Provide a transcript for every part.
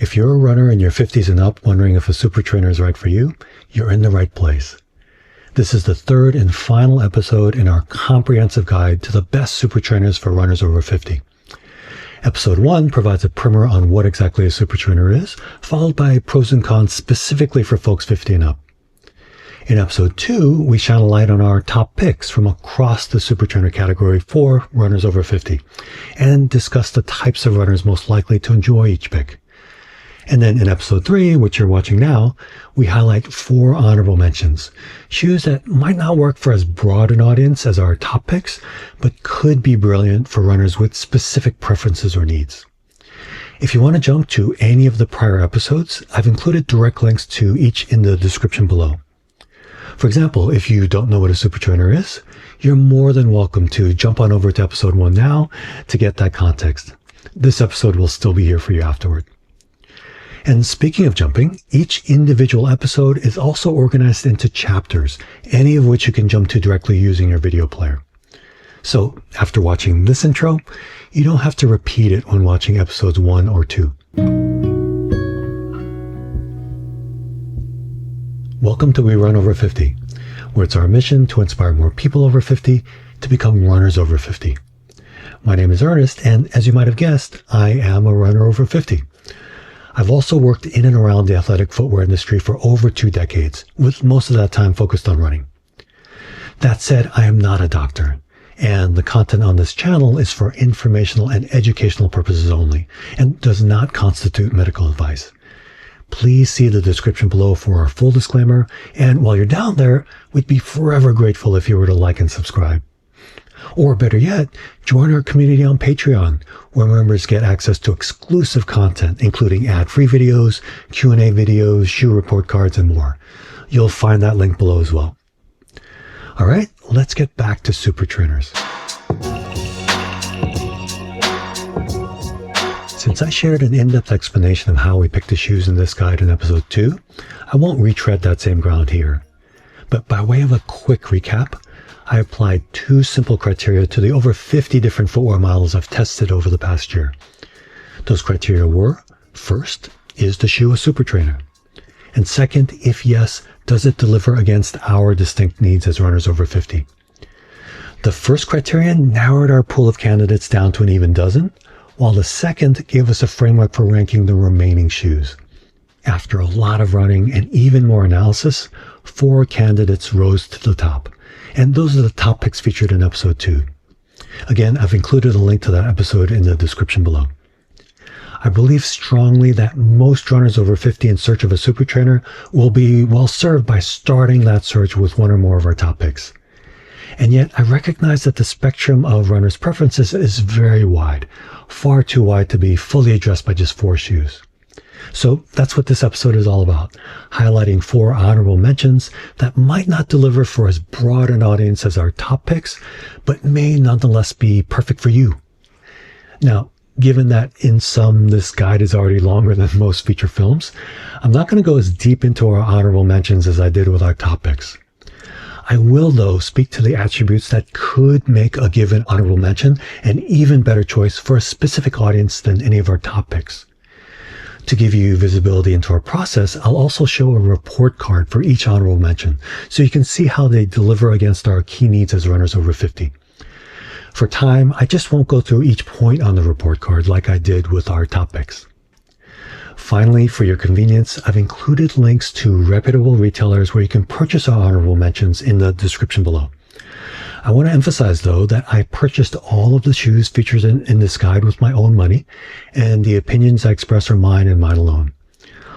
If you're a runner in your 50s and up wondering if a super trainer is right for you, you're in the right place. This is the third and final episode in our comprehensive guide to the best super trainers for runners over 50. Episode 1 provides a primer on what exactly a super trainer is, followed by pros and cons specifically for folks 50 and up. In episode 2, we shine a light on our top picks from across the super trainer category for runners over 50, and discuss the types of runners most likely to enjoy each pick. And then in episode 3, which you're watching now, we highlight 4 honorable mentions, shoes that might not work for as broad an audience as our top picks, but could be brilliant for runners with specific preferences or needs. If you want to jump to any of the prior episodes, I've included direct links to each in the description below. For example, if you don't know what a super trainer is, you're more than welcome to jump on over to episode 1 now to get that context. This episode will still be here for you afterward. And speaking of jumping, each individual episode is also organized into chapters, any of which you can jump to directly using your video player. So after watching this intro, you don't have to repeat it when watching episodes 1 or 2. Welcome to We Run Over 50, where it's our mission to inspire more people over 50 to become runners over 50. My name is Ernest, and as you might have guessed, I am a runner over 50. I've also worked in and around the athletic footwear industry for over 2 decades, with most of that time focused on running. That said, I am not a doctor, and the content on this channel is for informational and educational purposes only, and does not constitute medical advice. Please see the description below for our full disclaimer, and while you're down there, we'd be forever grateful if you were to like and subscribe. Or better yet, join our community on Patreon, where members get access to exclusive content, including ad-free videos, Q&A videos, shoe report cards, and more. You'll find that link below as well. All right, let's get back to super trainers. Since I shared an in-depth explanation of how we picked the shoes in this guide in episode 2, I won't retread that same ground here. But by way of a quick recap, I applied 2 simple criteria to the over 50 different footwear models I've tested over the past year. Those criteria were, first, is the shoe a super trainer? And second, if yes, does it deliver against our distinct needs as runners over 50? The first criterion narrowed our pool of candidates down to an even dozen, while the second gave us a framework for ranking the remaining shoes. After a lot of running and even more analysis, 4 candidates rose to the top. And those are the top picks featured in episode 2. Again, I've included a link to that episode in the description below. I believe strongly that most runners over 50 in search of a super trainer will be well served by starting that search with 1 or more of our top picks. And yet, I recognize that the spectrum of runners' preferences is very wide, far too wide to be fully addressed by just 4 shoes. So that's what this episode is all about, highlighting 4 honorable mentions that might not deliver for as broad an audience as our top picks, but may nonetheless be perfect for you. Now, given that in sum this guide is already longer than most feature films, I'm not going to go as deep into our honorable mentions as I did with our top picks. I will, though, speak to the attributes that could make a given honorable mention an even better choice for a specific audience than any of our top picks. To give you visibility into our process, I'll also show a report card for each honorable mention, so you can see how they deliver against our key needs as runners over 50. For time, I just won't go through each point on the report card like I did with our top picks. Finally, for your convenience, I've included links to reputable retailers where you can purchase our honorable mentions in the description below. I want to emphasize, though, that I purchased all of the shoes featured in this guide with my own money, and the opinions I express are mine and mine alone.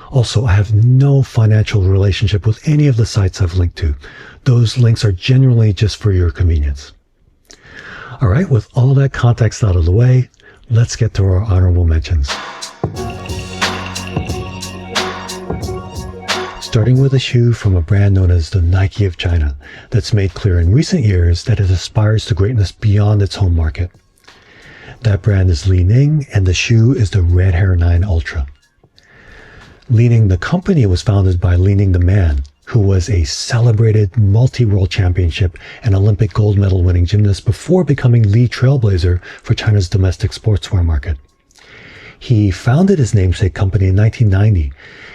Also, I have no financial relationship with any of the sites I've linked to. Those links are generally just for your convenience. All right, with all that context out of the way, let's get to our honorable mentions. Starting with a shoe from a brand known as the Nike of China that's made clear in recent years that it aspires to greatness beyond its home market. That brand is Li-Ning, and the shoe is the Red Hare 9 Ultra. Li-Ning, the company, was founded by Li-Ning the man, who was a celebrated multi-world championship and Olympic gold medal winning gymnast before becoming the trailblazer for China's domestic sportswear market. He founded his namesake company in 1990,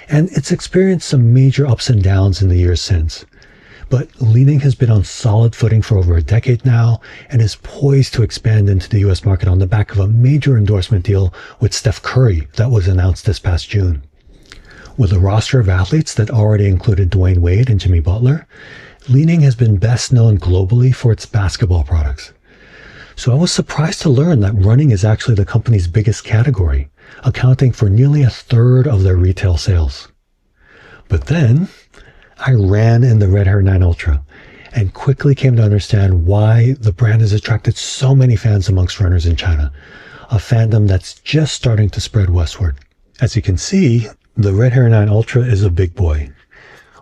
and it's experienced some major ups and downs in the years since. But Li-Ning has been on solid footing for over a decade now and is poised to expand into the US market on the back of a major endorsement deal with Steph Curry that was announced this past June. With a roster of athletes that already included Dwayne Wade and Jimmy Butler, Li-Ning has been best known globally for its basketball products. So I was surprised to learn that running is actually the company's biggest category, accounting for nearly a third of their retail sales. But then I ran in the Red Hare 9 Ultra and quickly came to understand why the brand has attracted so many fans amongst runners in China, a fandom that's just starting to spread westward. As you can see, the Red Hare 9 Ultra is a big boy.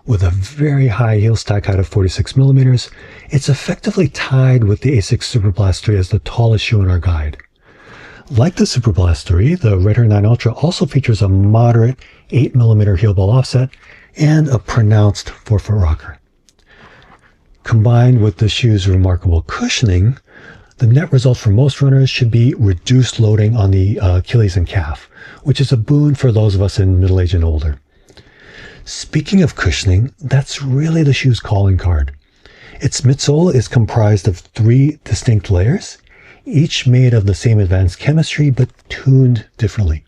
With a very high heel stack height of 46 millimeters, it's effectively tied with the ASICS Megablast 3 as the tallest shoe in our guide. Like the Megablast 3, the Red Hare 9 Ultra also features a moderate 8mm heel ball offset and a pronounced forefoot rocker. Combined with the shoe's remarkable cushioning, the net result for most runners should be reduced loading on the Achilles and calf, which is a boon for those of us in middle age and older. Speaking of cushioning, that's really the shoe's calling card. Its midsole is comprised of 3 distinct layers, each made of the same advanced chemistry but tuned differently.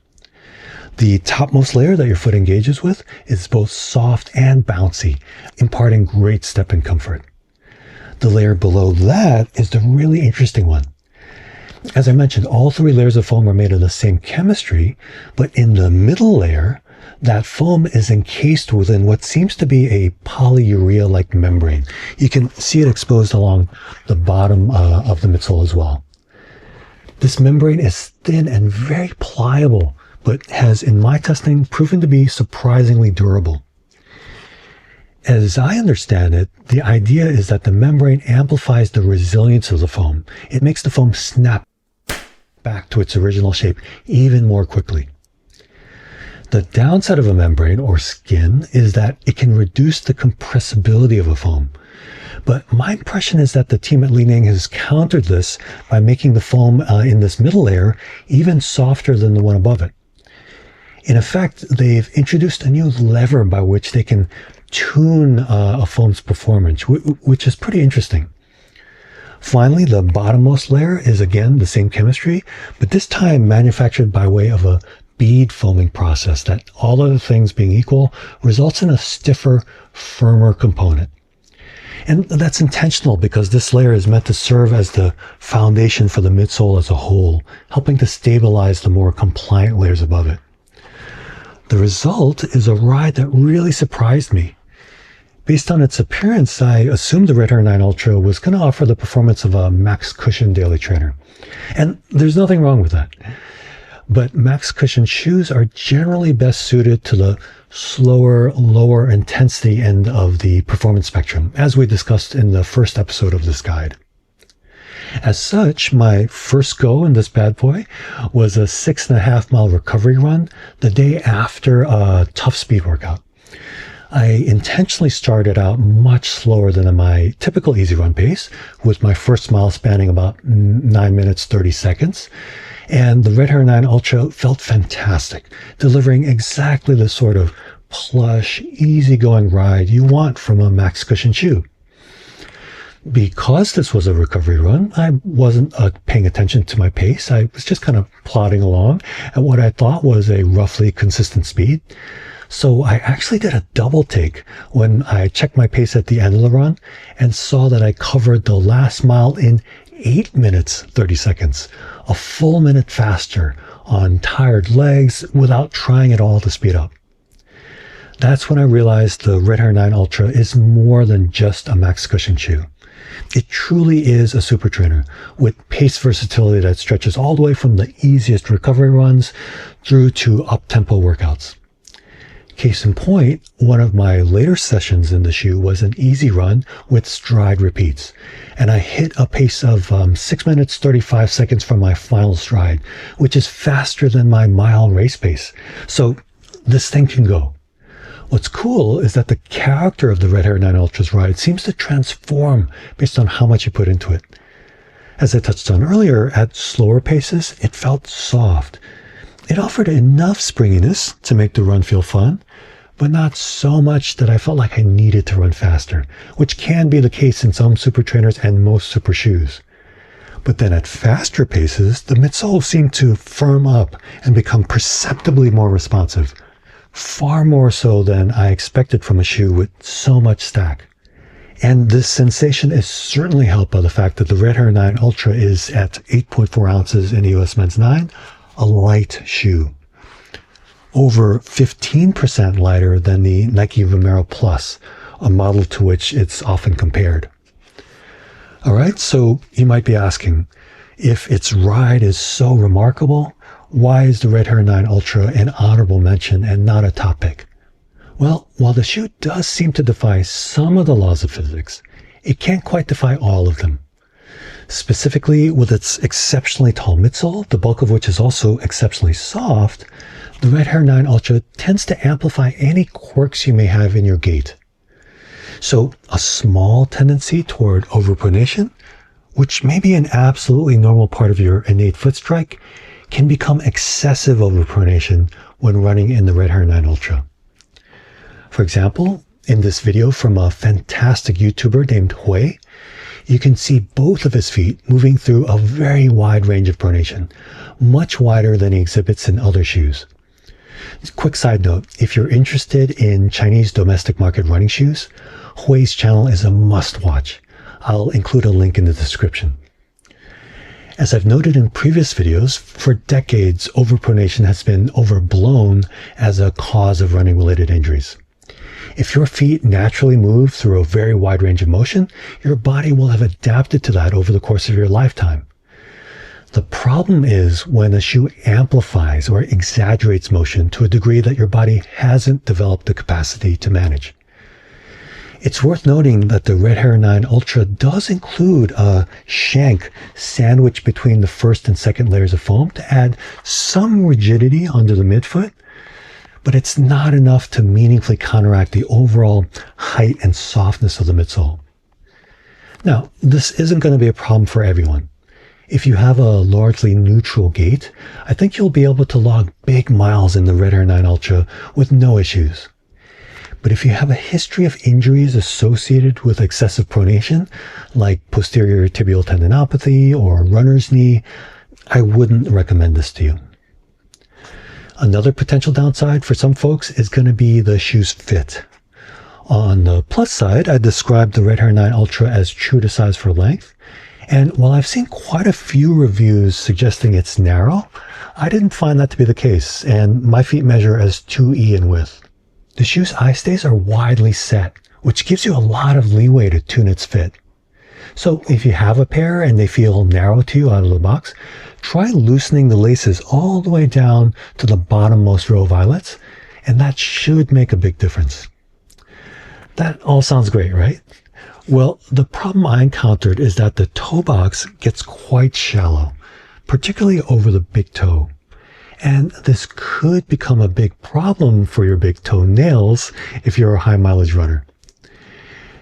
The topmost layer that your foot engages with is both soft and bouncy, imparting great step and comfort. The layer below that is the really interesting one. As I mentioned, all 3 layers of foam are made of the same chemistry, but in the middle layer, that foam is encased within what seems to be a polyurea-like membrane. You can see it exposed along the bottom of the midsole as well. This membrane is thin and very pliable, but has, in my testing, proven to be surprisingly durable. As I understand it, the idea is that the membrane amplifies the resilience of the foam. It makes the foam snap back to its original shape even more quickly. The downside of a membrane, or skin, is that it can reduce the compressibility of a foam. But my impression is that the team at Li-Ning has countered this by making the foam in this middle layer even softer than the one above it. In effect, they've introduced a new lever by which they can tune a foam's performance, which is pretty interesting. Finally, the bottommost layer is again the same chemistry, but this time manufactured by way of a bead foaming process that, all other things being equal, results in a stiffer, firmer component. And that's intentional because this layer is meant to serve as the foundation for the midsole as a whole, helping to stabilize the more compliant layers above it. The result is a ride that really surprised me. Based on its appearance, I assumed the Red Hare 9 Ultra was going to offer the performance of a max cushion daily trainer. And there's nothing wrong with that. But max cushion shoes are generally best suited to the slower, lower intensity end of the performance spectrum, as we discussed in the first episode of this guide. As such, my first go in this bad boy was a 6.5-mile recovery run the day after a tough speed workout. I intentionally started out much slower than my typical easy run pace, with my first mile spanning about 9 minutes 30 seconds. And the Red Hare 9 Ultra felt fantastic, delivering exactly the sort of plush, easygoing ride you want from a max cushion shoe. Because this was a recovery run, I wasn't paying attention to my pace. I was just kind of plodding along at what I thought was a roughly consistent speed. So I actually did a double take when I checked my pace at the end of the run and saw that I covered the last mile in 8 minutes 30 seconds, a full minute faster on tired legs without trying at all to speed up. That's when I realized the Red Hare 9 Ultra is more than just a max cushion shoe. It truly is a super trainer with pace versatility that stretches all the way from the easiest recovery runs through to up-tempo workouts. Case in point, one of my later sessions in the shoe was an easy run with stride repeats, and I hit a pace of 6 minutes 35 seconds from my final stride, which is faster than my mile race pace. So this thing can go. What's cool is that the character of the Red Hare 9 Ultra's ride seems to transform based on how much you put into it. As I touched on earlier, at slower paces, it felt soft. It offered enough springiness to make the run feel fun, but not so much that I felt like I needed to run faster, which can be the case in some super trainers and most super shoes. But then at faster paces, the midsole seemed to firm up and become perceptibly more responsive, far more so than I expected from a shoe with so much stack. And this sensation is certainly helped by the fact that the Red Hare 9 Ultra is at 8.4 ounces in the US Men's 9, a light shoe. Over 15% lighter than the Nike Vomero Plus, a model to which it's often compared. All right, so you might be asking, if its ride is so remarkable, why is the Red Hare 9 Ultra an honorable mention and not a top pick? Well, while the shoe does seem to defy some of the laws of physics, it can't quite defy all of them. Specifically, with its exceptionally tall midsole, the bulk of which is also exceptionally soft, the Red Hare 9 Ultra tends to amplify any quirks you may have in your gait. So a small tendency toward overpronation, which may be an absolutely normal part of your innate foot strike, can become excessive overpronation when running in the Red Hare 9 Ultra. For example, in this video from a fantastic YouTuber named Hare, you can see both of his feet moving through a very wide range of pronation, much wider than he exhibits in other shoes. Quick side note, if you're interested in Chinese domestic market running shoes, Hui's channel is a must-watch. I'll include a link in the description. As I've noted in previous videos, for decades, overpronation has been overblown as a cause of running-related injuries. If your feet naturally move through a very wide range of motion, your body will have adapted to that over the course of your lifetime. The problem is when a shoe amplifies or exaggerates motion to a degree that your body hasn't developed the capacity to manage. It's worth noting that the Red Hare 9 Ultra does include a shank sandwiched between the first and second layers of foam to add some rigidity under the midfoot, but it's not enough to meaningfully counteract the overall height and softness of the midsole. Now, this isn't going to be a problem for everyone. If you have a largely neutral gait, I think you'll be able to log big miles in the Red Hare 9 Ultra with no issues. But if you have a history of injuries associated with excessive pronation, like posterior tibial tendinopathy or runner's knee, I wouldn't recommend this to you. Another potential downside for some folks is going to be the shoe's fit. On the plus side, I described the Red Hare 9 Ultra as true to size for length. And while I've seen quite a few reviews suggesting it's narrow, I didn't find that to be the case, and my feet measure as 2E in width. The shoe's eye stays are widely set, which gives you a lot of leeway to tune its fit. So if you have a pair and they feel narrow to you out of the box, try loosening the laces all the way down to the bottommost row of eyelets, and that should make a big difference. That all sounds great, right? Well, the problem I encountered is that the toe box gets quite shallow, particularly over the big toe. And this could become a big problem for your big toe nails if you're a high mileage runner.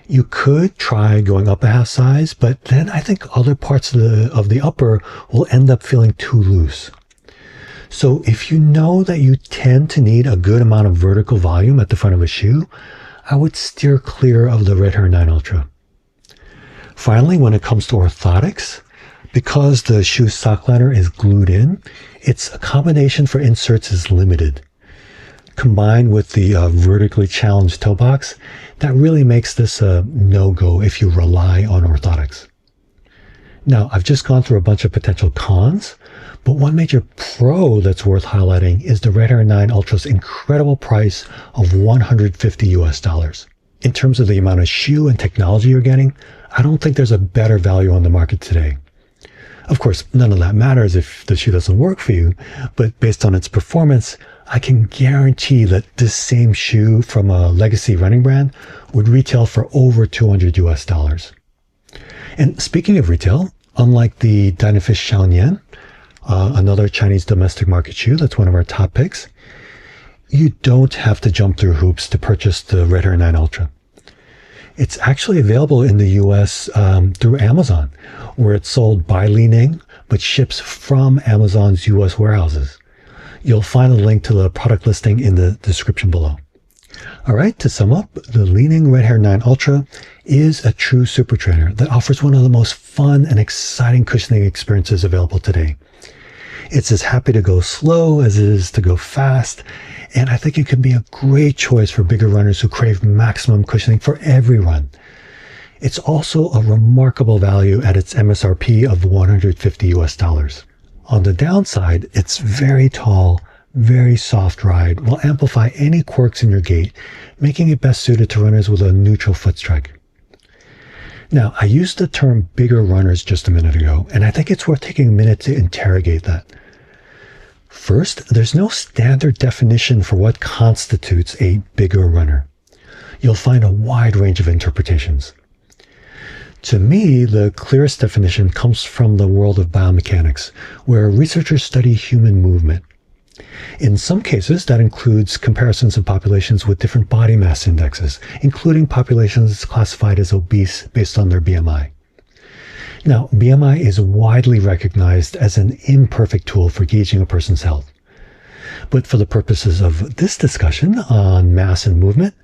You could try going up a half size, but then I think other parts of the upper will end up feeling too loose. So if you know that you tend to need a good amount of vertical volume at the front of a shoe, I would steer clear of the Red Hare 9 Ultra. Finally, when it comes to orthotics, because the shoe's sock liner is glued in, its accommodation for inserts is limited. Combined with the vertically challenged toe box, that really makes this a no-go if you rely on orthotics. Now, I've just gone through a bunch of potential cons, but one major pro that's worth highlighting is the Red Hare 9 Ultra's incredible price of $150 US. In terms of the amount of shoe and technology you're getting, I don't think there's a better value on the market today. Of course, none of that matters if the shoe doesn't work for you, but based on its performance, I can guarantee that this same shoe from a legacy running brand would retail for over $200 US. And speaking of retail, unlike the Dynafish Xiaonian, another Chinese domestic market shoe that's one of our top picks, you don't have to jump through hoops to purchase the Red Hare 9 Ultra. It's actually available in the US through Amazon, where it's sold by Li-Ning, but ships from Amazon's US warehouses. You'll find a link to the product listing in the description below. All right, to sum up, the Li-Ning Red Hare 9 Ultra is a true super trainer that offers one of the most fun and exciting cushioning experiences available today. It's as happy to go slow as it is to go fast, and I think it can be a great choice for bigger runners who crave maximum cushioning for every run. It's also a remarkable value at its MSRP of $150 US. On the downside, its very tall, very soft ride will amplify any quirks in your gait, making it best suited to runners with a neutral foot strike. Now, I used the term bigger runners just a minute ago, and I think it's worth taking a minute to interrogate that. First, there's no standard definition for what constitutes a bigger runner. You'll find a wide range of interpretations. To me, the clearest definition comes from the world of biomechanics, where researchers study human movement. In some cases, that includes comparisons of populations with different body mass indexes, including populations classified as obese based on their BMI. Now, BMI is widely recognized as an imperfect tool for gauging a person's health. But for the purposes of this discussion on mass and movement,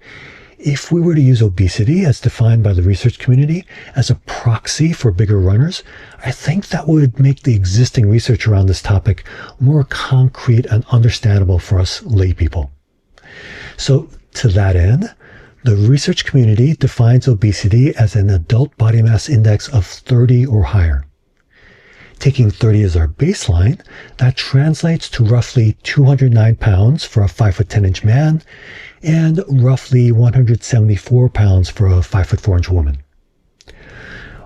if we were to use obesity as defined by the research community as a proxy for bigger runners, I think that would make the existing research around this topic more concrete and understandable for us lay people. So to that end, the research community defines obesity as an adult body mass index of 30 or higher. Taking 30 as our baseline, that translates to roughly 209 pounds for a 5'10" man and roughly 174 pounds for a 5'4" woman.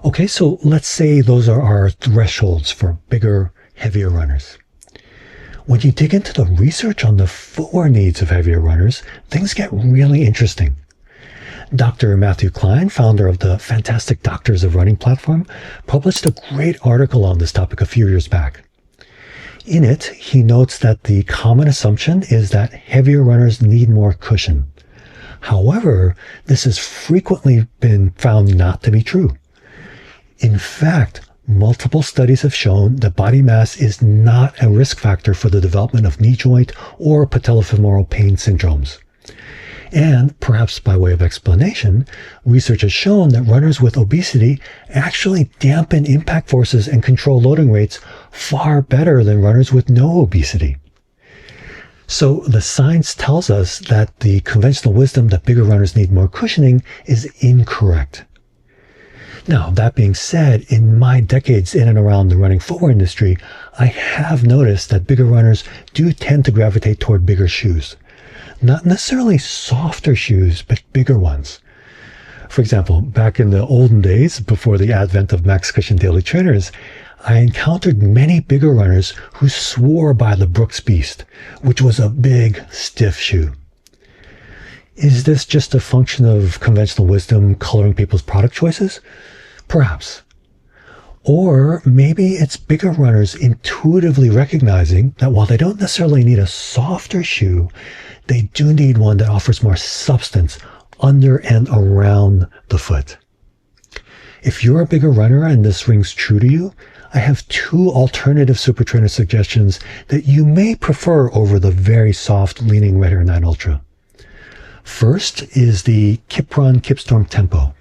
Okay, so let's say those are our thresholds for bigger, heavier runners. When you dig into the research on the footwear needs of heavier runners, things get really interesting. Dr. Matthew Klein, founder of the Fantastic Doctors of Running platform, published a great article on this topic a few years back. In it, he notes that the common assumption is that heavier runners need more cushion. However, this has frequently been found not to be true. In fact, multiple studies have shown that body mass is not a risk factor for the development of knee joint or patellofemoral pain syndromes. And, perhaps by way of explanation, research has shown that runners with obesity actually dampen impact forces and control loading rates far better than runners with no obesity. So the science tells us that the conventional wisdom that bigger runners need more cushioning is incorrect. Now, that being said, in my decades in and around the running footwear industry, I have noticed that bigger runners do tend to gravitate toward bigger shoes. Not necessarily softer shoes, but bigger ones. For example, back in the olden days, before the advent of Max Cushion Daily Trainers, I encountered many bigger runners who swore by the Brooks Beast, which was a big, stiff shoe. Is this just a function of conventional wisdom coloring people's product choices? Perhaps. Or maybe it's bigger runners intuitively recognizing that while they don't necessarily need a softer shoe, they do need one that offers more substance under and around the foot. If you're a bigger runner and this rings true to you, I have two alternative super trainer suggestions that you may prefer over the very soft Li-Ning Red Hare 9 Ultra. First is the Kiprun Kipstorm Tempo.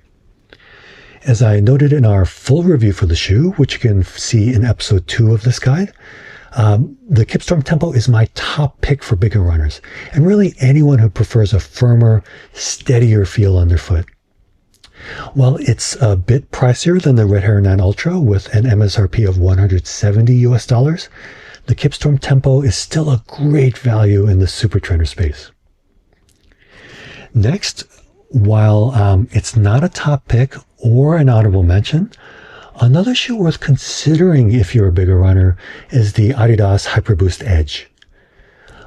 As I noted in our full review for the shoe, which you can see in episode 2 of this guide, the Kipstorm Tempo is my top pick for bigger runners, and really anyone who prefers a firmer, steadier feel underfoot. While it's a bit pricier than the Red Hare 9 Ultra with an MSRP of $170, the Kipstorm Tempo is still a great value in the super trainer space. Next, while it's not a top pick or an honorable mention, another shoe worth considering if you're a bigger runner is the Adidas Hyperboost Edge.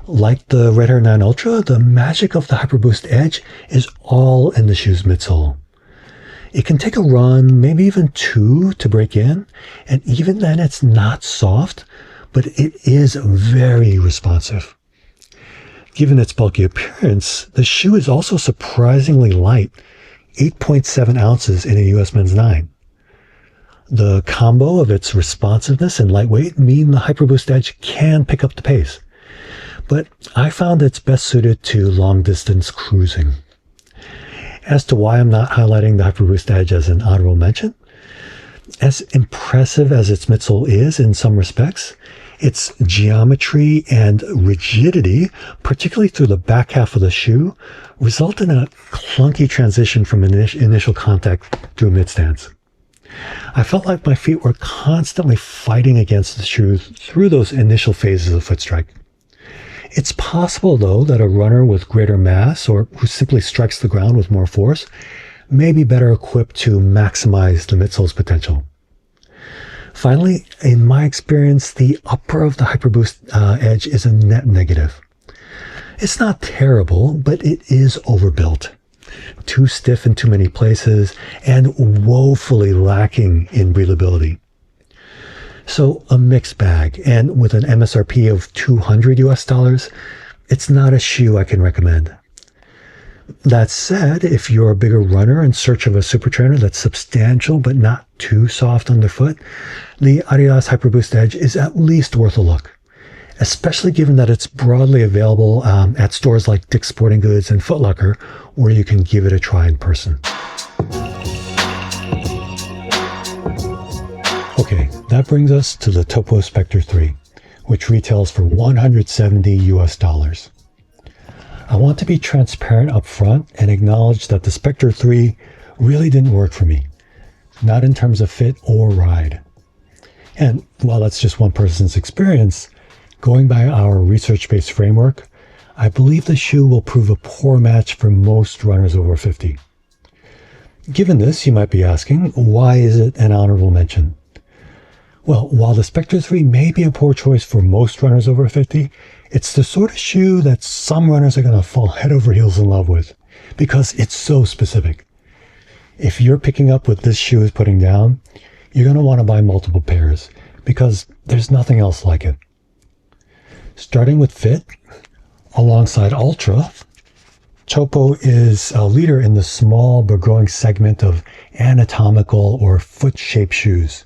Like the Red Hare 9 Ultra, the magic of the Hyperboost Edge is all in the shoe's midsole. It can take a run, maybe even 2 to break in, and even then it's not soft, but it is very responsive. Given its bulky appearance, the shoe is also surprisingly light, 8.7 ounces in a US Men's 9. The combo of its responsiveness and lightweight mean the Hyperboost Edge can pick up the pace. but I found it's best suited to long-distance cruising. As to why I'm not highlighting the Hyperboost Edge as an honorable mention, as impressive as its midsole is in some respects, its geometry and rigidity, particularly through the back half of the shoe, result in a clunky transition from initial contact to a mid-stance. I felt like my feet were constantly fighting against the shoe through those initial phases of foot strike. It's possible, though, that a runner with greater mass or who simply strikes the ground with more force may be better equipped to maximize the midsole's potential. Finally, in my experience, the upper of the Hyperboost Edge is a net negative. It's not terrible, but it is overbuilt, too stiff in too many places, and woefully lacking in breathability. So a mixed bag, and with an MSRP of $200 US, it's not a shoe I can recommend. That said, if you're a bigger runner in search of a super trainer that's substantial but not too soft underfoot, the Adidas Hyperboost Edge is at least worth a look, especially given that it's broadly available at stores like Dick's Sporting Goods and Foot Locker, where you can give it a try in person. Okay, that brings us to the Topo Specter 3, which retails for $170 US. I want to be transparent up front and acknowledge that the Specter 3 really didn't work for me, not in terms of fit or ride. And while that's just one person's experience, going by our research-based framework, I believe the shoe will prove a poor match for most runners over 50. Given this, you might be asking, why is it an honorable mention? Well, while the Specter 3 may be a poor choice for most runners over 50, it's the sort of shoe that some runners are going to fall head over heels in love with because it's so specific. If you're picking up what this shoe is putting down, you're going to want to buy multiple pairs because there's nothing else like it. Starting with fit, alongside Ultra, Topo is a leader in the small but growing segment of anatomical or foot-shaped shoes.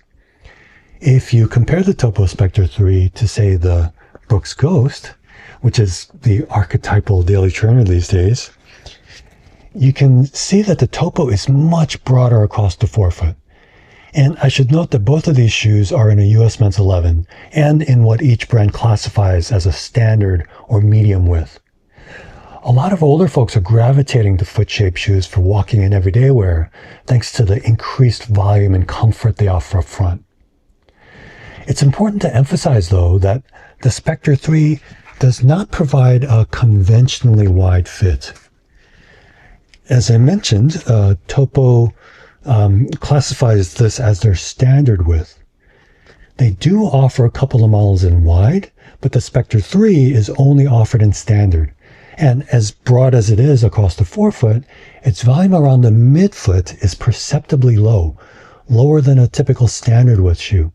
If you compare the Topo Specter 3 to, say, the Brooks Ghost, which is the archetypal daily trainer these days, you can see that the Topo is much broader across the forefoot. And I should note that both of these shoes are in a US Men's 11 and in what each brand classifies as a standard or medium width. A lot of older folks are gravitating to foot-shaped shoes for walking and everyday wear, thanks to the increased volume and comfort they offer up front. It's important to emphasize, though, that the Specter 3 does not provide a conventionally wide fit. As I mentioned, Topo classifies this as their standard width. They do offer a couple of models in wide, but the Specter 3 is only offered in standard. And as broad as it is across the forefoot, its volume around the midfoot is perceptibly low, lower than a typical standard width shoe.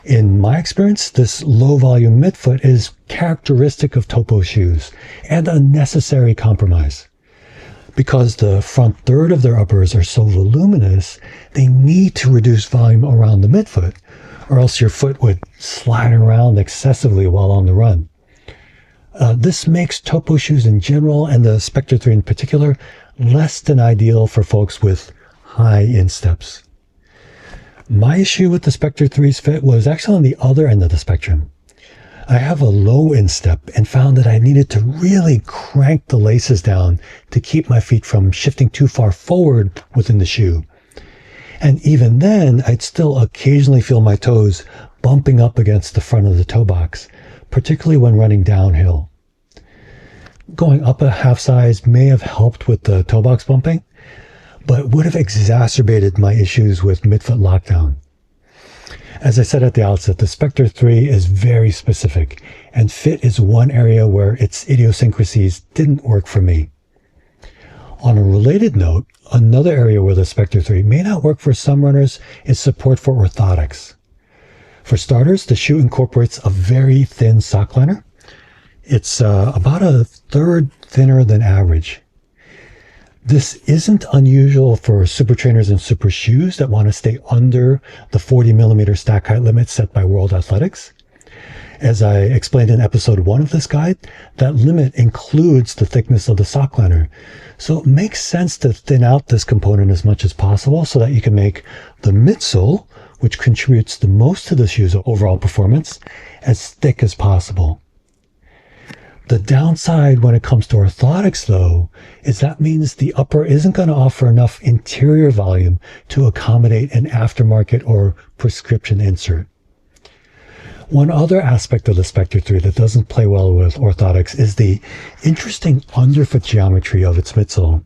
In my experience, this low volume midfoot is characteristic of Topo shoes and a necessary compromise. Because the front third of their uppers are so voluminous, they need to reduce volume around the midfoot, or else your foot would slide around excessively while on the run. This makes Topo shoes in general, and the Specter 3 in particular, less than ideal for folks with high insteps. My issue with the Specter 3's fit was actually on the other end of the spectrum. I have a low instep and found that I needed to really crank the laces down to keep my feet from shifting too far forward within the shoe. And even then, I'd still occasionally feel my toes bumping up against the front of the toe box, particularly when running downhill. Going up a half size may have helped with the toe box bumping, but would have exacerbated my issues with midfoot lockdown. As I said at the outset, the Specter 3 is very specific, and fit is one area where its idiosyncrasies didn't work for me. On a related note, another area where the Specter 3 may not work for some runners is support for orthotics. For starters, the shoe incorporates a very thin sock liner. It's about a third thinner than average. This isn't unusual for super trainers and super shoes that want to stay under the 40 millimeter stack height limit set by World Athletics. As I explained in episode 1 of this guide, that limit includes the thickness of the sock liner. So it makes sense to thin out this component as much as possible so that you can make the midsole, which contributes the most to the shoe's overall performance, as thick as possible. The downside when it comes to orthotics, though, is that means the upper isn't going to offer enough interior volume to accommodate an aftermarket or prescription insert. One other aspect of the Specter 3 that doesn't play well with orthotics is the interesting underfoot geometry of its midsole.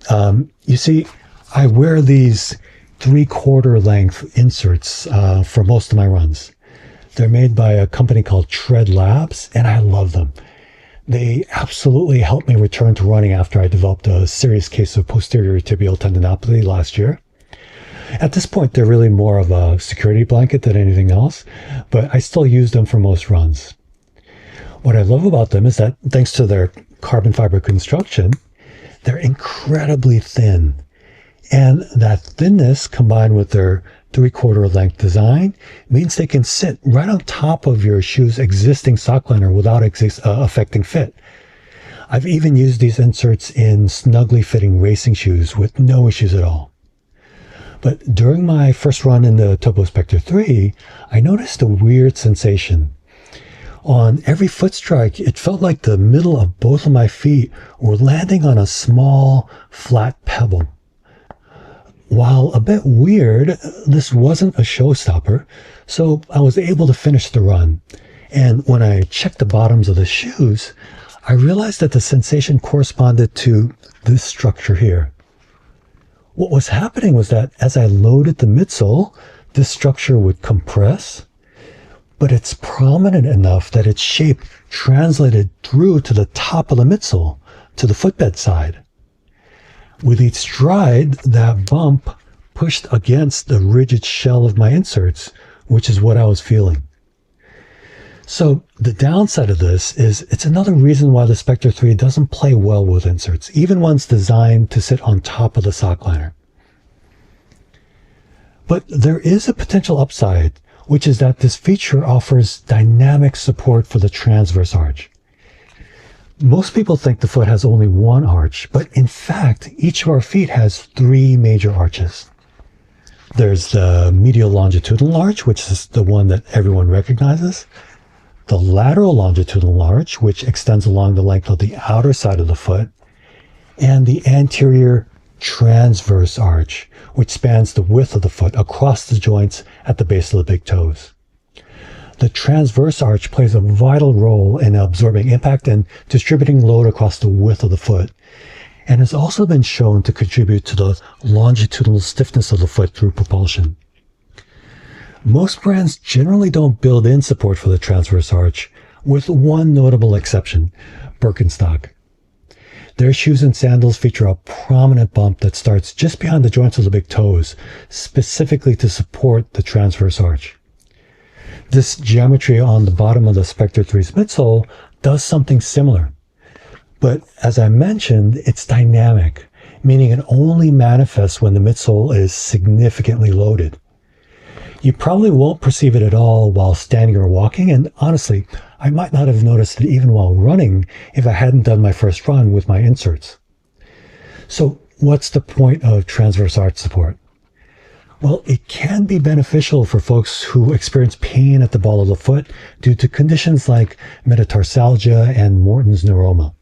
You see, I wear these 3/4 length inserts for most of my runs. They're made by a company called Tread Labs, and I love them. They absolutely helped me return to running after I developed a serious case of posterior tibial tendinopathy last year. At this point, they're really more of a security blanket than anything else, but I still use them for most runs. What I love about them is that thanks to their carbon fiber construction, they're incredibly thin. And that thinness combined with their 3/4 length design means they can sit right on top of your shoe's existing sock liner without affecting fit. I've even used these inserts in snugly fitting racing shoes with no issues at all. But during my first run in the Topo Specter 3, I noticed a weird sensation. On every foot strike, it felt like the middle of both of my feet were landing on a small, flat pebble. While a bit weird, this wasn't a showstopper, so I was able to finish the run. And when I checked the bottoms of the shoes, I realized that the sensation corresponded to this structure here. What was happening was that as I loaded the midsole, this structure would compress, but it's prominent enough that its shape translated through to the top of the midsole, to the footbed side. With each stride, that bump pushed against the rigid shell of my inserts, which is what I was feeling. So the downside of this is it's another reason why the Specter 3 doesn't play well with inserts, even ones designed to sit on top of the sock liner. But there is a potential upside, which is that this feature offers dynamic support for the transverse arch. Most people think the foot has only one arch, but in fact, each of our feet has 3 major arches. There's the medial longitudinal arch, which is the one that everyone recognizes, the lateral longitudinal arch, which extends along the length of the outer side of the foot, and the anterior transverse arch, which spans the width of the foot across the joints at the base of the big toes. The transverse arch plays a vital role in absorbing impact and distributing load across the width of the foot, and has also been shown to contribute to the longitudinal stiffness of the foot through propulsion. Most brands generally don't build in support for the transverse arch, with one notable exception, Birkenstock. Their shoes and sandals feature a prominent bump that starts just behind the joints of the big toes, specifically to support the transverse arch. This geometry on the bottom of the Specter 3's midsole does something similar. But as I mentioned, it's dynamic, meaning it only manifests when the midsole is significantly loaded. You probably won't perceive it at all while standing or walking, and honestly, I might not have noticed it even while running if I hadn't done my first run with my inserts. So what's the point of transverse arch support? Well, it can be beneficial for folks who experience pain at the ball of the foot due to conditions like metatarsalgia and Morton's neuroma.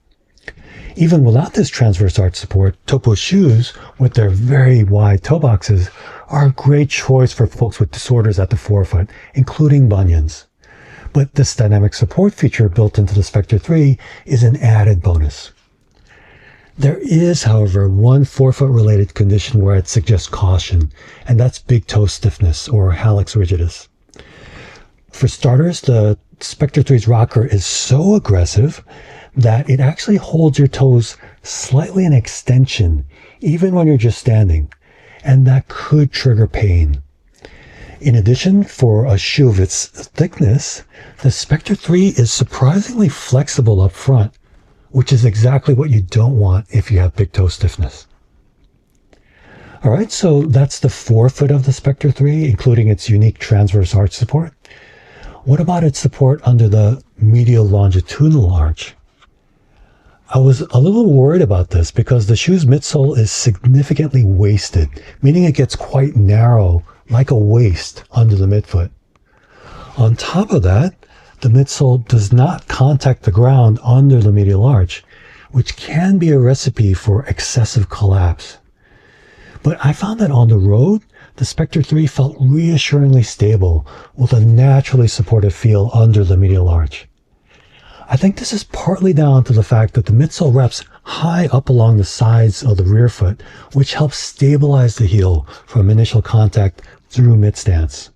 Even without this transverse arch support, Topo shoes, with their very wide toe boxes, are a great choice for folks with disorders at the forefoot, including bunions. But this dynamic support feature built into the Specter 3 is an added bonus. There is, however, one forefoot-related condition where I'd suggest caution, and that's big toe stiffness, or hallux rigidus. For starters, the Specter 3's rocker is so aggressive that it actually holds your toes slightly in extension, even when you're just standing, and that could trigger pain. In addition, for a shoe of its thickness, the Specter 3 is surprisingly flexible up front, which is exactly what you don't want if you have big toe stiffness. All right, so that's the forefoot of the Specter 3, including its unique transverse arch support. What about its support under the medial longitudinal arch? I was a little worried about this because the shoe's midsole is significantly waisted, meaning it gets quite narrow, like a waist under the midfoot. On top of that, the midsole does not contact the ground under the medial arch, which can be a recipe for excessive collapse. But I found that on the road, the Specter 3 felt reassuringly stable with a naturally supportive feel under the medial arch. I think this is partly down to the fact that the midsole wraps high up along the sides of the rear foot, which helps stabilize the heel from initial contact through mid-stance.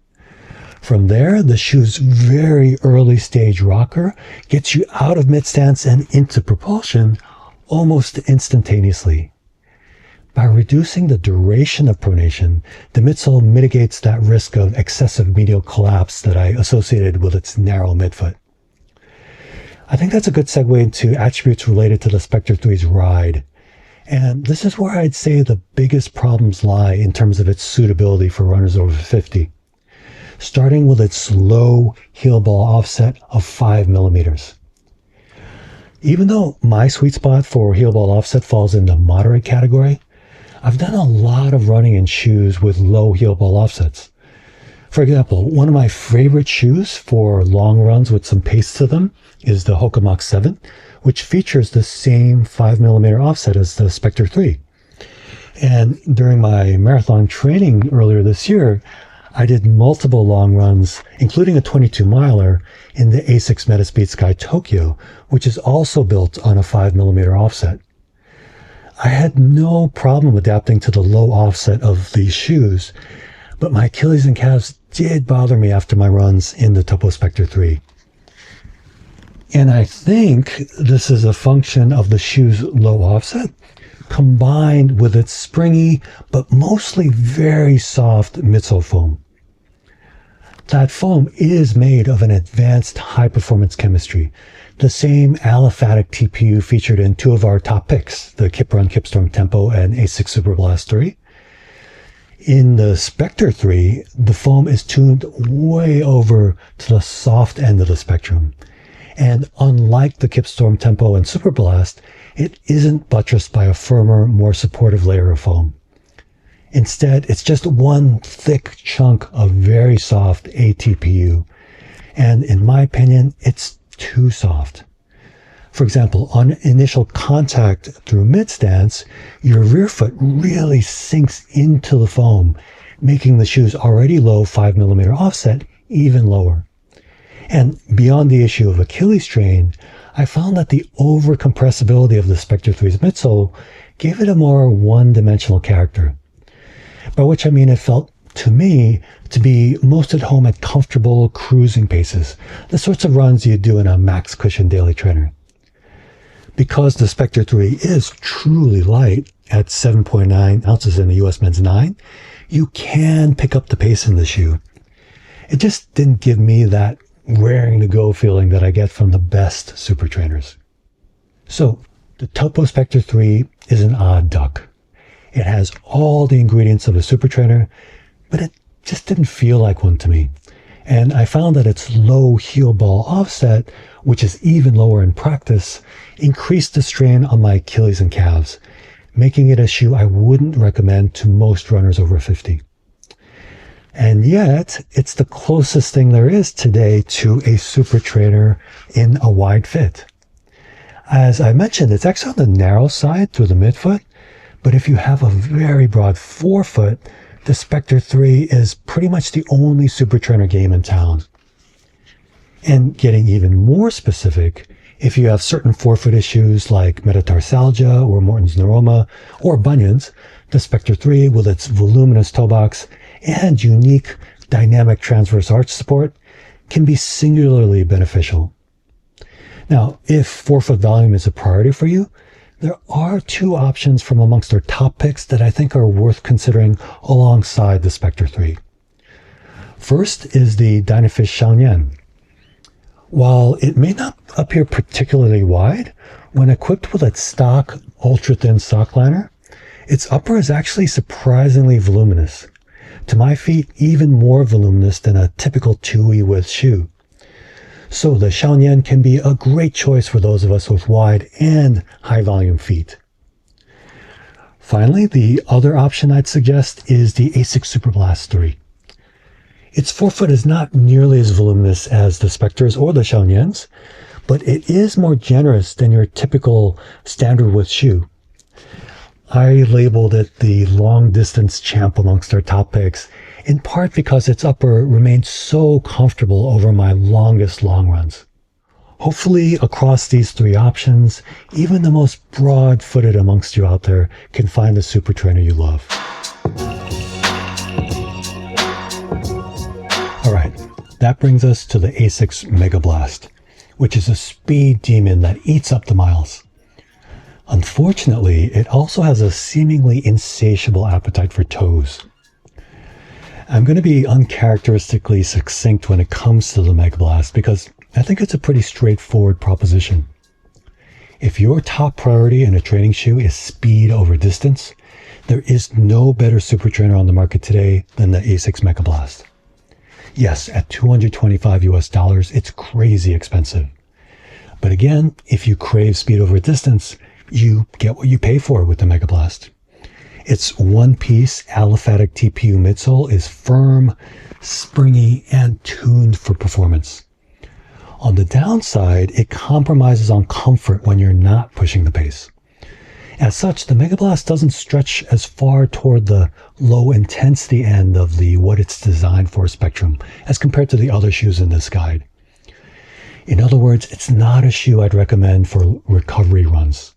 From there, the shoe's very early stage rocker gets you out of mid-stance and into propulsion almost instantaneously. By reducing the duration of pronation, the midsole mitigates that risk of excessive medial collapse that I associated with its narrow midfoot. I think that's a good segue into attributes related to the Specter 3's ride. And this is where I'd say the biggest problems lie in terms of its suitability for runners over 50. Starting with its low heel ball offset of 5 millimeters. Even though my sweet spot for heel ball offset falls in the moderate category, I've done a lot of running in shoes with low heel ball offsets. For example, one of my favorite shoes for long runs with some pace to them is the Hoka Mach 7, which features the same 5mm offset as the Specter 3. And during my marathon training earlier this year, I did multiple long runs, including a 22-miler in the ASICS Megaspeed Sky Tokyo, which is also built on a 5mm offset. I had no problem adapting to the low offset of these shoes, but my Achilles and calves did bother me after my runs in the Topo Specter 3. And I think this is a function of the shoe's low offset, combined with its springy, but mostly very soft midsole foam. That foam is made of an advanced high-performance chemistry, the same aliphatic TPU featured in two of our top picks, the Kiprun Kipstorm Tempo and ASICS Superblast 3. In the Specter 3, the foam is tuned way over to the soft end of the spectrum. And unlike the Kipstorm Tempo and Superblast, it isn't buttressed by a firmer, more supportive layer of foam. Instead, it's just one thick chunk of very soft ATPU. And in my opinion, it's too soft. For example, on initial contact through mid-stance, your rear foot really sinks into the foam, making the shoe's already low 5mm offset even lower. And beyond the issue of Achilles strain, I found that the over-compressibility of the Specter 3's midsole gave it a more one-dimensional character. By which I mean it felt, to me, to be most at home at comfortable cruising paces, the sorts of runs you do in a max cushion daily trainer. Because the Specter 3 is truly light at 7.9 ounces in the US Men's 9, you can pick up the pace in the shoe. It just didn't give me that raring to go feeling that I get from the best super trainers. So, the Topo Specter 3 is an odd duck. It has all the ingredients of a super trainer, but it just didn't feel like one to me. And I found that its low heel ball offset, which is even lower in practice, increased the strain on my Achilles and calves, making it a shoe I wouldn't recommend to most runners over 50. And yet, it's the closest thing there is today to a super trainer in a wide fit. As I mentioned, it's actually on the narrow side through the midfoot, but if you have a very broad forefoot, the Specter 3 is pretty much the only super trainer game in town. And getting even more specific, if you have certain forefoot issues like metatarsalgia or Morton's neuroma or bunions, the Specter 3 with its voluminous toe box and unique dynamic transverse arch support can be singularly beneficial. Now, if forefoot volume is a priority for you, there are two options from amongst our top picks that I think are worth considering alongside the Specter 3. First is the Dynafish Xiaoyan. While it may not appear particularly wide, when equipped with its stock ultra-thin sock liner, its upper is actually surprisingly voluminous. To my feet, even more voluminous than a typical 2E width shoe. So the Xiaonian can be a great choice for those of us with wide and high volume feet. Finally, the other option I'd suggest is the ASICS Superblast 3. Its forefoot is not nearly as voluminous as the Specters or the Xiaonians, but it is more generous than your typical standard width shoe. I labeled it the long distance champ amongst our top picks, in part because its upper remained so comfortable over my longest long runs. Hopefully, across these three options, even the most broad-footed amongst you out there can find the super trainer you love. All right, that brings us to the ASICS Megablast, which is a speed demon that eats up the miles. Unfortunately, it also has a seemingly insatiable appetite for toes. I'm going to be uncharacteristically succinct when it comes to the Megablast because I think it's a pretty straightforward proposition. If your top priority in a training shoe is speed over distance, there is no better super trainer on the market today than the ASICS Megablast. Yes, at $225 US, it's crazy expensive. But again, if you crave speed over distance, you get what you pay for with the Megablast. Its one-piece aliphatic TPU midsole is firm, springy, and tuned for performance. On the downside, it compromises on comfort when you're not pushing the pace. As such, the Megablast doesn't stretch as far toward the low-intensity end of the what it's designed for spectrum as compared to the other shoes in this guide. In other words, it's not a shoe I'd recommend for recovery runs.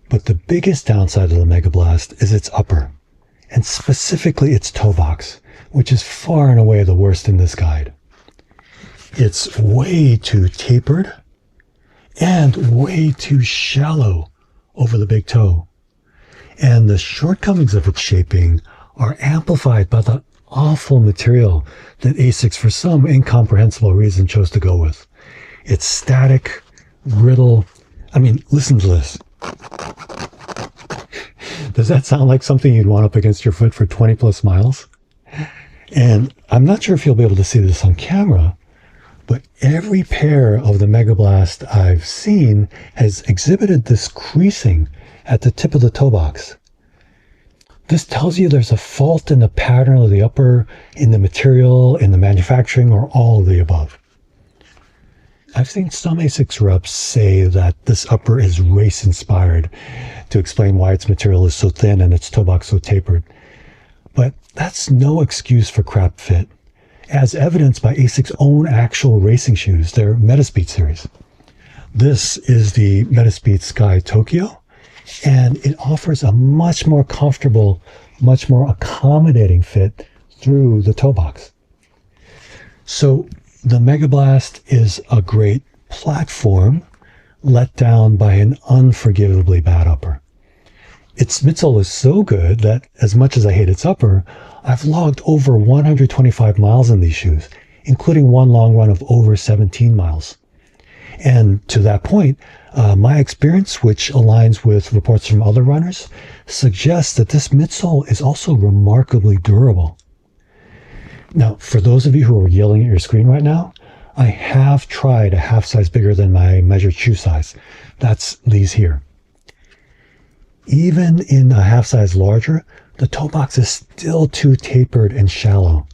But the biggest downside of the Megablast is its upper, and specifically its toe box, which is far and away the worst in this guide. It's way too tapered and way too shallow over the big toe. And the shortcomings of its shaping are amplified by the awful material that ASICS, for some incomprehensible reason, chose to go with. It's static, brittle. I mean, listen to this. Does that sound like something you'd want up against your foot for 20 plus miles? And I'm not sure if you'll be able to see this on camera, but every pair of the Megablast I've seen has exhibited this creasing at the tip of the toe box. This tells you there's a fault in the pattern of the upper, in the material, in the manufacturing, or all of the above. I've seen some ASICS reps say that this upper is race-inspired to explain why its material is so thin and its toe box so tapered. But that's no excuse for crap fit, as evidenced by ASICS' own actual racing shoes, their Metaspeed series. This is the Metaspeed Sky Tokyo, and it offers a much more comfortable, much more accommodating fit through the toe box. So the Megablast is a great platform let down by an unforgivably bad upper. Its midsole is so good that, as much as I hate its upper, I've logged over 125 miles in these shoes, including one long run of over 17 miles. And to that point, my experience, which aligns with reports from other runners, suggests that this midsole is also remarkably durable. Now, for those of you who are yelling at your screen right now, I have tried a half size bigger than my measured shoe size. That's these here. Even in a half size larger, the toe box is still too tapered and shallow.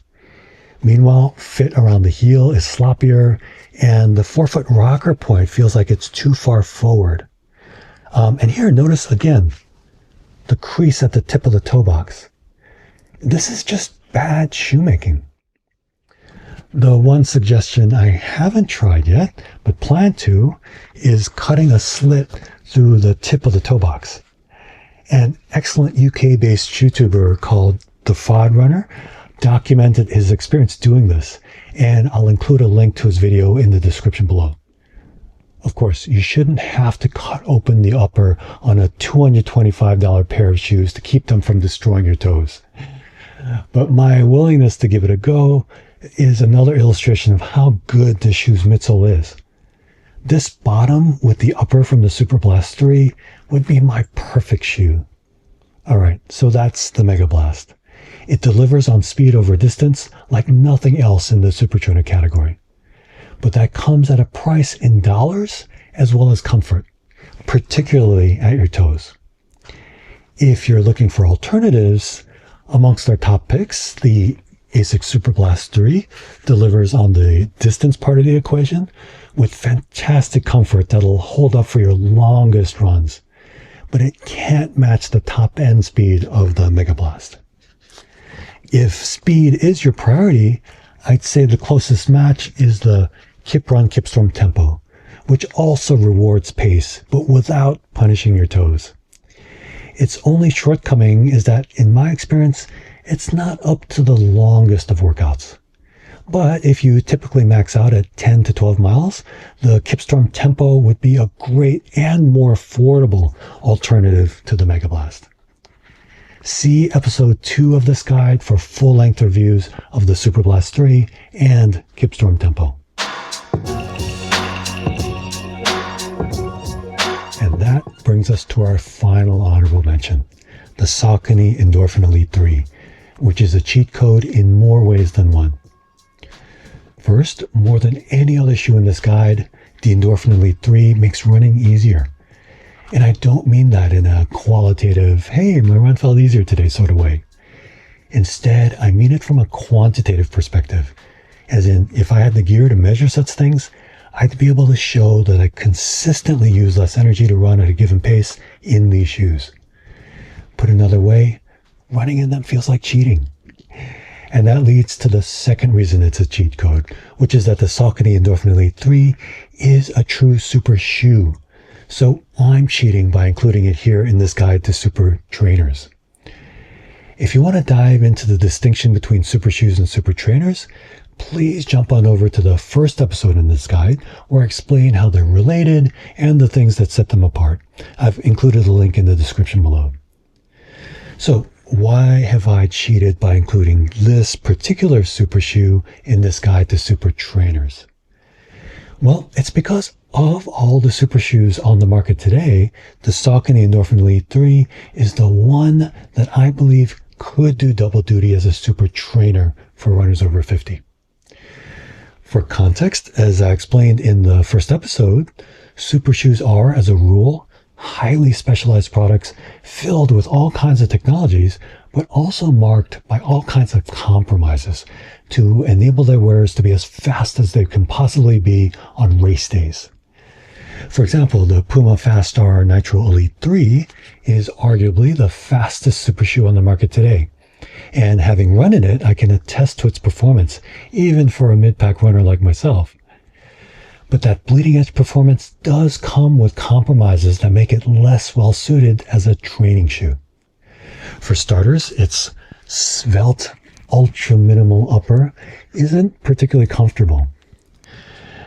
Meanwhile, fit around the heel is sloppier, and the forefoot rocker point feels like it's too far forward. And here, notice again, the crease at the tip of the toe box. This is just bad shoemaking. The one suggestion I haven't tried yet, but plan to, is cutting a slit through the tip of the toe box. An excellent UK-based YouTuber called The Fod Runner documented his experience doing this, and I'll include a link to his video in the description below. Of course, you shouldn't have to cut open the upper on a $225 pair of shoes to keep them from destroying your toes. But my willingness to give it a go is another illustration of how good this shoe's midsole is. This bottom with the upper from the Superblast 3 would be my perfect shoe. Alright, so that's the Megablast. It delivers on speed over distance like nothing else in the Super Trainer category. but that comes at a price in dollars as well as comfort, particularly at your toes. If you're looking for alternatives, amongst our top picks, the ASICS Megablast 3 delivers on the distance part of the equation with fantastic comfort that'll hold up for your longest runs, but it can't match the top end speed of the Megablast. If speed is your priority, I'd say the closest match is the Kip Run Kipstorm Tempo, which also rewards pace, but without punishing your toes. Its only shortcoming is that, in my experience, it's not up to the longest of workouts. But if you typically max out at 10 to 12 miles, the Kipstorm Tempo would be a great and more affordable alternative to the Megablast. See episode 2 of this guide for full-length reviews of the Megablast 3 and Kipstorm Tempo. And that brings us to our final honorable mention, the Saucony Endorphin Elite 3, which is a cheat code in more ways than one. First, more than any other shoe in this guide, the Endorphin Elite 3 makes running easier. And I don't mean that in a qualitative, hey, my run felt easier today sort of way. Instead, I mean it from a quantitative perspective, as in, if I had the gear to measure such things, I'd be able to show that I consistently use less energy to run at a given pace in these shoes. Put another way, running in them feels like cheating. And that leads to the second reason it's a cheat code, which is that the Saucony Endorphin Elite 3 is a true super shoe. So I'm cheating by including it here in this guide to super trainers. If you want to dive into the distinction between super shoes and super trainers, please jump on over to the first episode in this guide where I explain how they're related and the things that set them apart. I've included a link in the description below. So why have I cheated by including this particular super shoe in this guide to super trainers? Well, it's because of all the super shoes on the market today, the Saucony Endorphin Elite 3 is the one that I believe could do double duty as a super trainer for runners over 50. For context, as I explained in the first episode, super shoes are, as a rule, highly specialized products filled with all kinds of technologies, but also marked by all kinds of compromises to enable their wearers to be as fast as they can possibly be on race days. For example, the Puma Faststar Nitro Elite 3 is arguably the fastest super shoe on the market today. And having run in it, I can attest to its performance, even for a mid-pack runner like myself. But that bleeding edge performance does come with compromises that make it less well suited as a training shoe. For starters, its svelte, ultra minimal upper isn't particularly comfortable.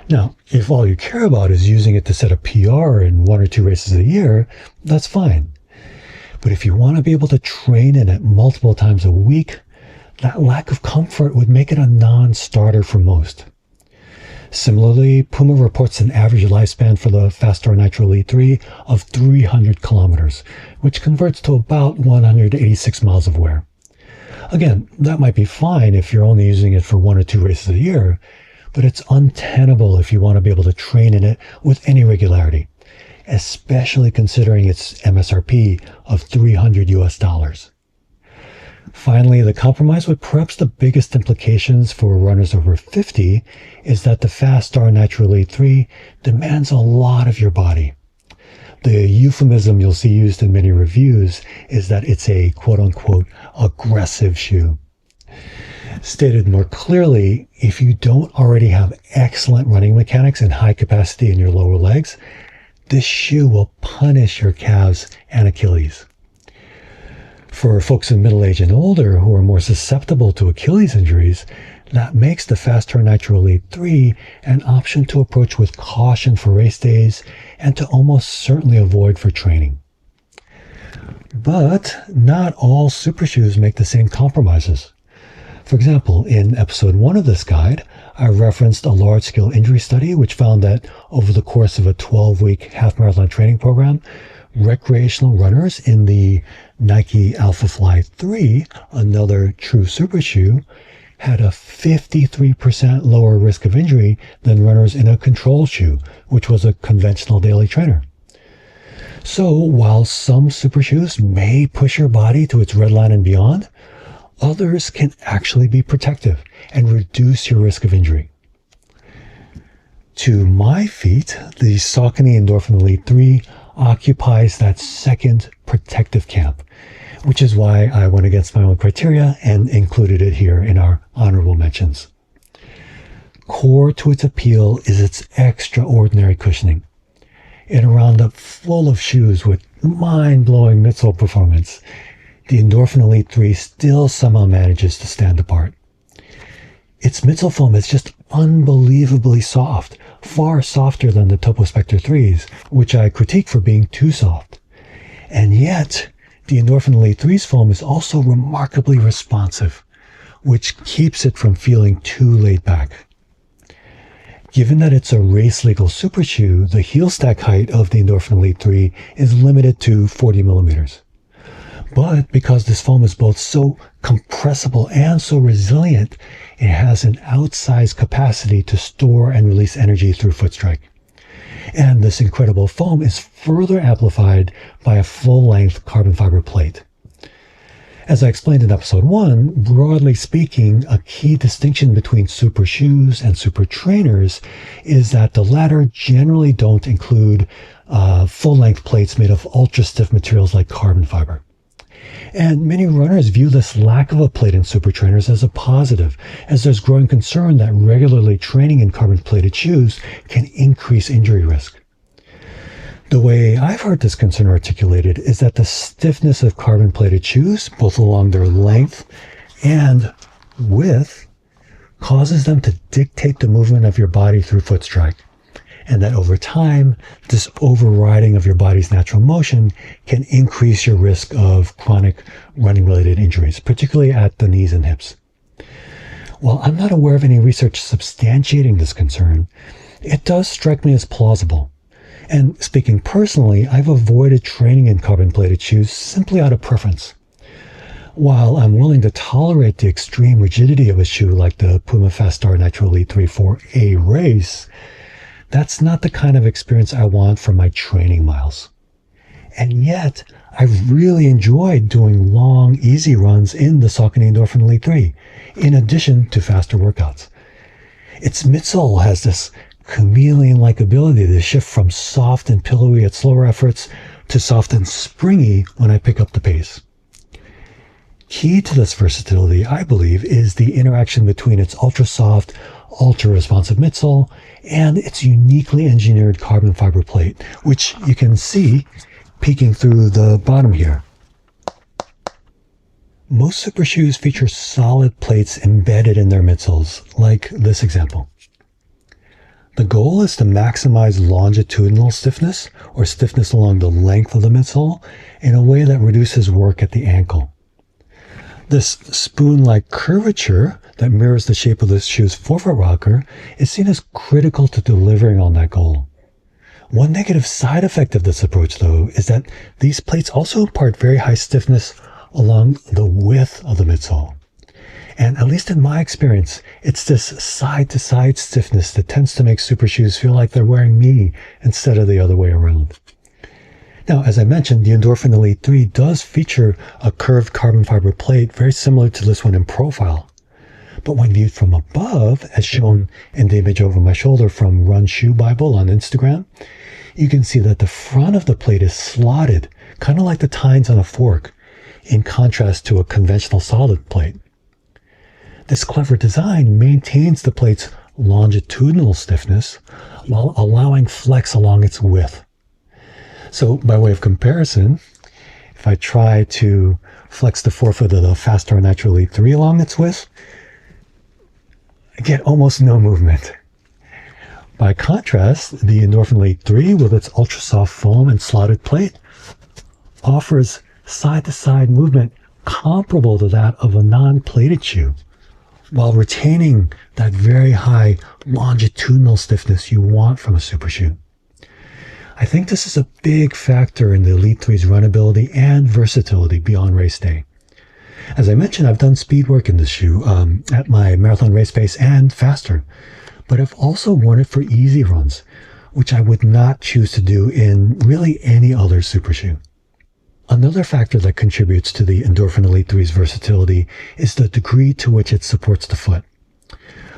Now, if all you care about is using it to set a PR in 1 or 2 races a year, that's fine. But if you want to be able to train in it multiple times a week, that lack of comfort would make it a non-starter for most. Similarly, Puma reports an average lifespan for the Faststar Nitro Elite 3 of 300 kilometers, which converts to about 186 miles of wear. Again, that might be fine if you're only using it for 1 or 2 races a year, but it's untenable if you want to be able to train in it with any regularity, especially considering its MSRP of $300 US. Finally, the compromise with perhaps the biggest implications for runners over 50 is that the Faststar Nitro Elite 3 demands a lot of your body. The euphemism you'll see used in many reviews is that it's a quote-unquote aggressive shoe. Stated more clearly, if you don't already have excellent running mechanics and high capacity in your lower legs, this shoe will punish your calves and Achilles. For folks in middle age and older who are more susceptible to Achilles injuries, that makes the Faststar Nitro Elite 3 an option to approach with caution for race days and to almost certainly avoid for training. But not all super shoes make the same compromises. For example, in episode 1 of this guide, I referenced a large-scale injury study which found that over the course of a 12-week half-marathon training program, recreational runners in the Nike Alpha Fly 3, another true super shoe, had a 53% lower risk of injury than runners in a control shoe, which was a conventional daily trainer. So while some super shoes may push your body to its red line and beyond, others can actually be protective and reduce your risk of injury. To my feet, the Saucony Endorphin Elite 3 occupies that second protective camp, which is why I went against my own criteria and included it here in our honorable mentions. Core to its appeal is its extraordinary cushioning. In a roundup full of shoes with mind-blowing midsole performance, the Endorphin Elite 3 still somehow manages to stand apart. Its midsole foam is just unbelievably soft, far softer than the Topo Specter 3s, which I critique for being too soft. And yet, the Endorphin Elite 3's foam is also remarkably responsive, which keeps it from feeling too laid back. Given that it's a race-legal super shoe, the heel stack height of the Endorphin Elite 3 is limited to 40 millimeters. But because this foam is both so compressible and so resilient, it has an outsized capacity to store and release energy through foot strike. And this incredible foam is further amplified by a full-length carbon fiber plate. As I explained in episode 1, broadly speaking, a key distinction between super shoes and super trainers is that the latter generally don't include full-length plates made of ultra-stiff materials like carbon fiber. And many runners view this lack of a plate in super trainers as a positive, as there's growing concern that regularly training in carbon-plated shoes can increase injury risk. The way I've heard this concern articulated is that the stiffness of carbon-plated shoes, both along their length and width, causes them to dictate the movement of your body through foot strike, and that over time, this overriding of your body's natural motion can increase your risk of chronic running-related injuries, particularly at the knees and hips. While I'm not aware of any research substantiating this concern, it does strike me as plausible. And speaking personally, I've avoided training in carbon-plated shoes simply out of preference. While I'm willing to tolerate the extreme rigidity of a shoe like the Puma Fast Star Nitro Elite 3 for a race, that's not the kind of experience I want for my training miles. And yet, I've really enjoyed doing long, easy runs in the Saucony Endorphin Elite 3, in addition to faster workouts. Its midsole has this chameleon-like ability to shift from soft and pillowy at slower efforts to soft and springy when I pick up the pace. Key to this versatility, I believe, is the interaction between its ultra-soft, ultra-responsive midsole and its uniquely engineered carbon fiber plate, which you can see peeking through the bottom here. Most super shoes feature solid plates embedded in their midsoles, like this example. The goal is to maximize longitudinal stiffness, or stiffness along the length of the midsole, in a way that reduces work at the ankle. This spoon-like curvature that mirrors the shape of the shoe's forefoot rocker is seen as critical to delivering on that goal. One negative side effect of this approach, though, is that these plates also impart very high stiffness along the width of the midsole. And at least in my experience, it's this side-to-side stiffness that tends to make super shoes feel like they're wearing me instead of the other way around. Now, as I mentioned, the Endorphin Elite 3 does feature a curved carbon fiber plate very similar to this one in profile. But when viewed from above, as shown in the image over my shoulder from Run Shoe Bible on Instagram, you can see that the front of the plate is slotted, kind of like the tines on a fork, in contrast to a conventional solid plate. This clever design maintains the plate's longitudinal stiffness while allowing flex along its width. So by way of comparison, if I try to flex the forefoot of the Fast Star Nitro Elite 3 along its width, I get almost no movement. By contrast, the Endorphin Elite 3 with its ultra soft foam and slotted plate offers side-to-side movement comparable to that of a non-plated shoe, while retaining that very high longitudinal stiffness you want from a super shoe. I think this is a big factor in the Elite 3's runnability and versatility beyond race day. As I mentioned, I've done speed work in this shoe at my marathon race pace and faster, but I've also worn it for easy runs, which I would not choose to do in really any other super shoe. Another factor that contributes to the Endorphin Elite 3's versatility is the degree to which it supports the foot.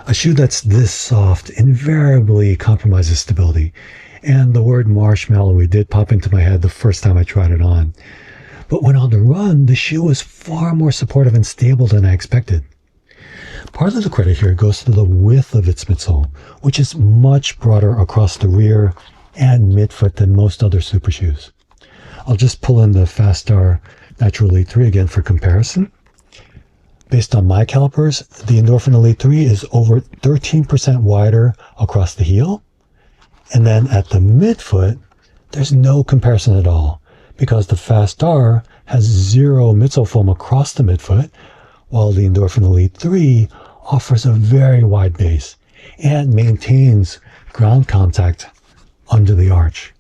A shoe that's this soft invariably compromises stability, and the word marshmallowy did pop into my head the first time I tried it on. But when on the run, the shoe was far more supportive and stable than I expected. Part of the credit here goes to the width of its midsole, which is much broader across the rear and midfoot than most other super shoes. I'll just pull in the Fastar Natural Elite 3 again for comparison. Based on my calipers, the Endorphin Elite 3 is over 13% wider across the heel. And then at the midfoot, there's no comparison at all, because the Fastar has zero midsole foam across the midfoot, while the Endorphin Elite 3 offers a very wide base and maintains ground contact under the arch.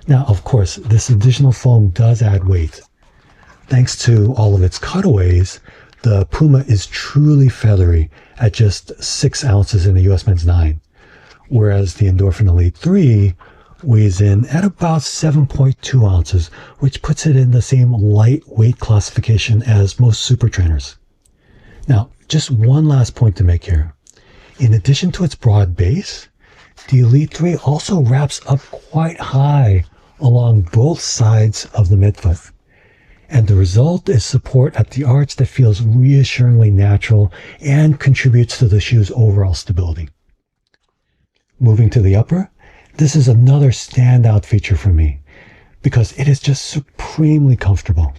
Now, of course, this additional foam does add weight. Thanks to all of its cutaways, the Puma is truly feathery at just 6 ounces in the US Men's 9, whereas the Endorphin Elite 3 weighs in at about 7.2 ounces, which puts it in the same lightweight classification as most super trainers. Now, just one last point to make here. In addition to its broad base, the Elite 3 also wraps up quite high along both sides of the midfoot. And the result is support at the arch that feels reassuringly natural and contributes to the shoe's overall stability. Moving to the upper, this is another standout feature for me because it is just supremely comfortable.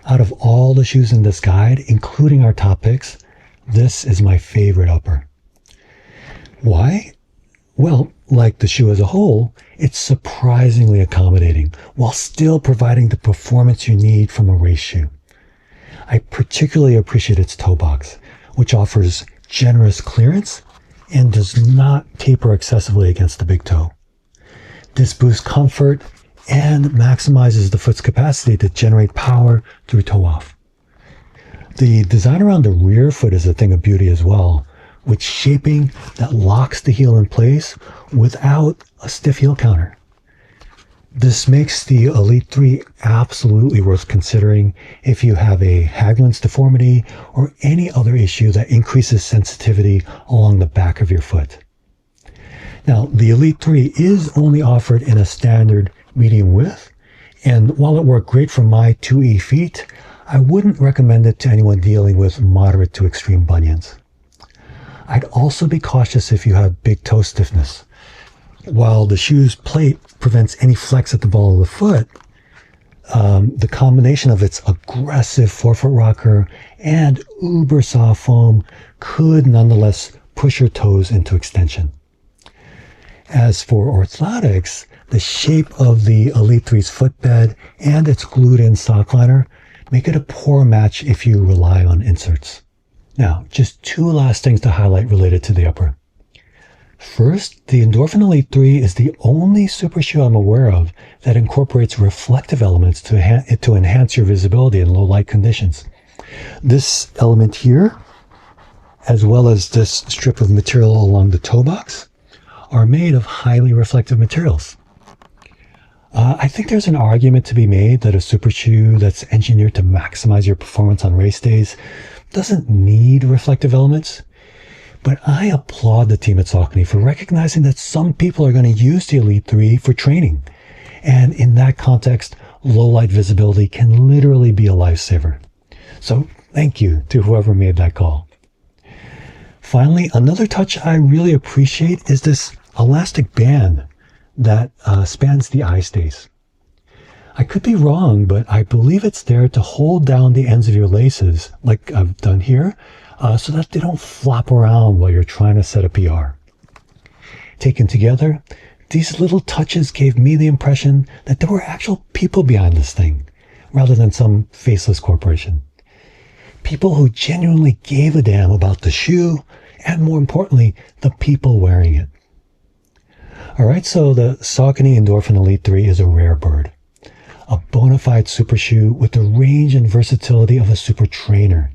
Out of all the shoes in this guide, including our top picks, this is my favorite upper. Why? Well, like the shoe as a whole, it's surprisingly accommodating while still providing the performance you need from a race shoe. I particularly appreciate its toe box, which offers generous clearance and does not taper excessively against the big toe. This boosts comfort and maximizes the foot's capacity to generate power through toe off. The design around the rear foot is a thing of beauty as well, with shaping that locks the heel in place without a stiff heel counter. This makes the Elite 3 absolutely worth considering if you have a Haglund's deformity or any other issue that increases sensitivity along the back of your foot. Now, the Elite 3 is only offered in a standard medium width, and while it worked great for my 2E feet, I wouldn't recommend it to anyone dealing with moderate to extreme bunions. I'd also be cautious if you have big toe stiffness. While the shoe's plate prevents any flex at the ball of the foot, the combination of its aggressive forefoot rocker and uber soft foam could nonetheless push your toes into extension. As for orthotics, the shape of the Elite 3's footbed and its glued-in sock liner make it a poor match if you rely on inserts. Now, just 2 last things to highlight related to the upper. First, the Endorphin Elite 3 is the only super shoe I'm aware of that incorporates reflective elements to enhance your visibility in low light conditions. This element here, as well as this strip of material along the toe box, are made of highly reflective materials. I think there's an argument to be made that a super shoe that's engineered to maximize your performance on race days doesn't need reflective elements. But I applaud the team at Saucony for recognizing that some people are going to use the Elite 3 for training. And in that context, low light visibility can literally be a lifesaver. So thank you to whoever made that call. Finally, another touch I really appreciate is this elastic band that spans the eye stays. I could be wrong, but I believe it's there to hold down the ends of your laces, like I've done here, so that they don't flop around while you're trying to set a PR. Taken together, these little touches gave me the impression that there were actual people behind this thing, rather than some faceless corporation. People who genuinely gave a damn about the shoe, and more importantly, the people wearing it. Alright, so the Saucony Endorphin Elite 3 is a rare bird. a bona fide super shoe with the range and versatility of a super trainer.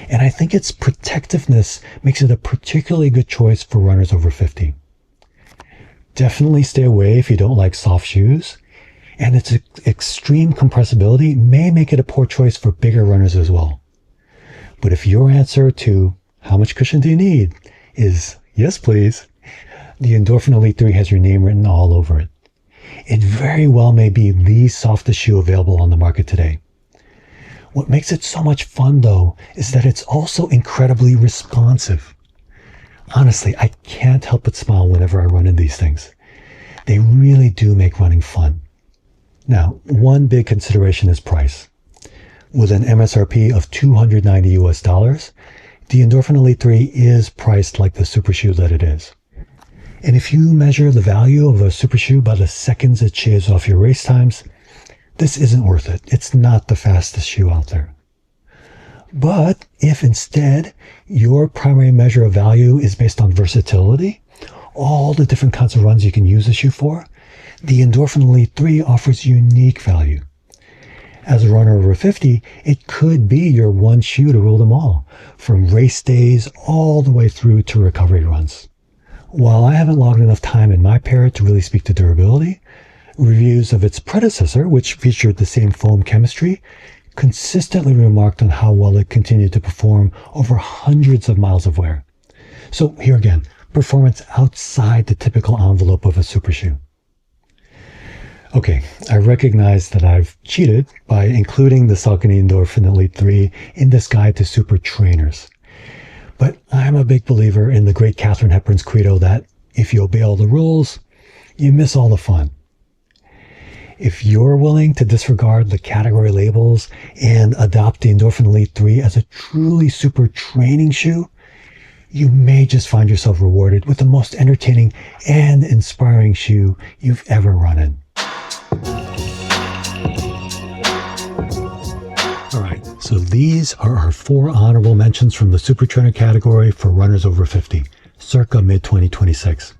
And I think its protectiveness makes it a particularly good choice for runners over 50. Definitely stay away if you don't like soft shoes, and its extreme compressibility may make it a poor choice for bigger runners as well. But if your answer to how much cushion do you need is yes please, the Endorphin Elite 3 has your name written all over it. It very well may be the softest shoe available on the market today. What makes it so much fun though is that it's also incredibly responsive. Honestly, I can't help but smile whenever I run in these things. They really do make running fun. Now, one big consideration is price. With an MSRP of $290 US, the Endorphin Elite 3 is priced like the super shoe that it is. And if you measure the value of a super shoe by the seconds it shaves off your race times, this isn't worth it. It's not the fastest shoe out there. But if instead your primary measure of value is based on versatility, all the different kinds of runs you can use the shoe for, the Endorphin Elite 3 offers unique value. As a runner over 50, it could be your one shoe to rule them all, from race days all the way through to recovery runs. While I haven't logged enough time in my pair to really speak to durability, reviews of its predecessor, which featured the same foam chemistry, consistently remarked on how well it continued to perform over hundreds of miles of wear. So here again, performance outside the typical envelope of a super shoe. Okay, I recognize that I've cheated by including the Saucony Endorphin Elite 3 in this guide to super trainers. But I'm a big believer in the great Katharine Hepburn's credo that if you obey all the rules, you miss all the fun. If you're willing to disregard the category labels and adopt the Endorphin Elite 3 as a truly super training shoe, you may just find yourself rewarded with the most entertaining and inspiring shoe you've ever run in. All right, so these are our 4 honorable mentions from the super trainer category for runners over 50, circa mid-2026.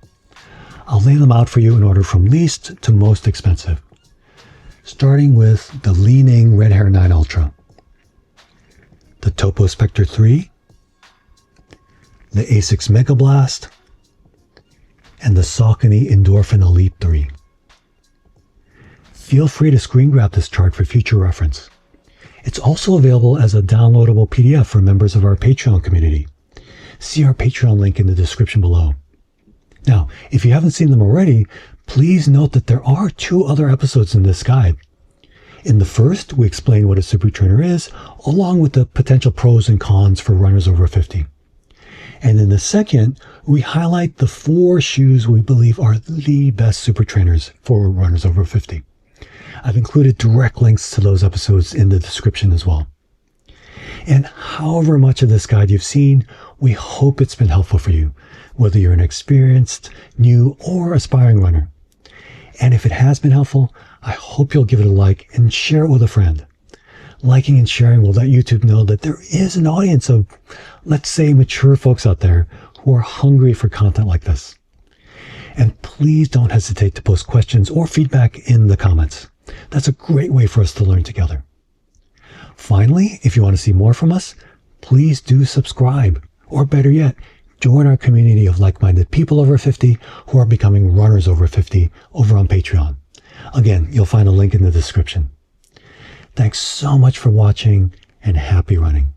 I'll lay them out for you in order from least to most expensive. Starting with the Li-Ning Red Hare 9 Ultra, the Topo Specter 3, the ASICS Megablast, and the Saucony Endorphin Elite 3. Feel free to screen grab this chart for future reference. It's also available as a downloadable PDF for members of our Patreon community. See our Patreon link in the description below. Now, if you haven't seen them already, please note that there are 2 other episodes in this guide. In the first, we explain what a super trainer is, along with the potential pros and cons for runners over 50. And in the second, we highlight the 4 shoes we believe are the best super trainers for runners over 50. I've included direct links to those episodes in the description as well. And however much of this guide you've seen, we hope it's been helpful for you, whether you're an experienced, new, or aspiring runner. And if it has been helpful, I hope you'll give it a like and share it with a friend. Liking and sharing will let YouTube know that there is an audience of, let's say, mature folks out there who are hungry for content like this. And please don't hesitate to post questions or feedback in the comments. That's a great way for us to learn together. Finally, if you want to see more from us, please do subscribe, or better yet, join our community of like-minded people over 50 who are becoming runners over 50 over on Patreon. Again, you'll find a link in the description. Thanks so much for watching, and happy running.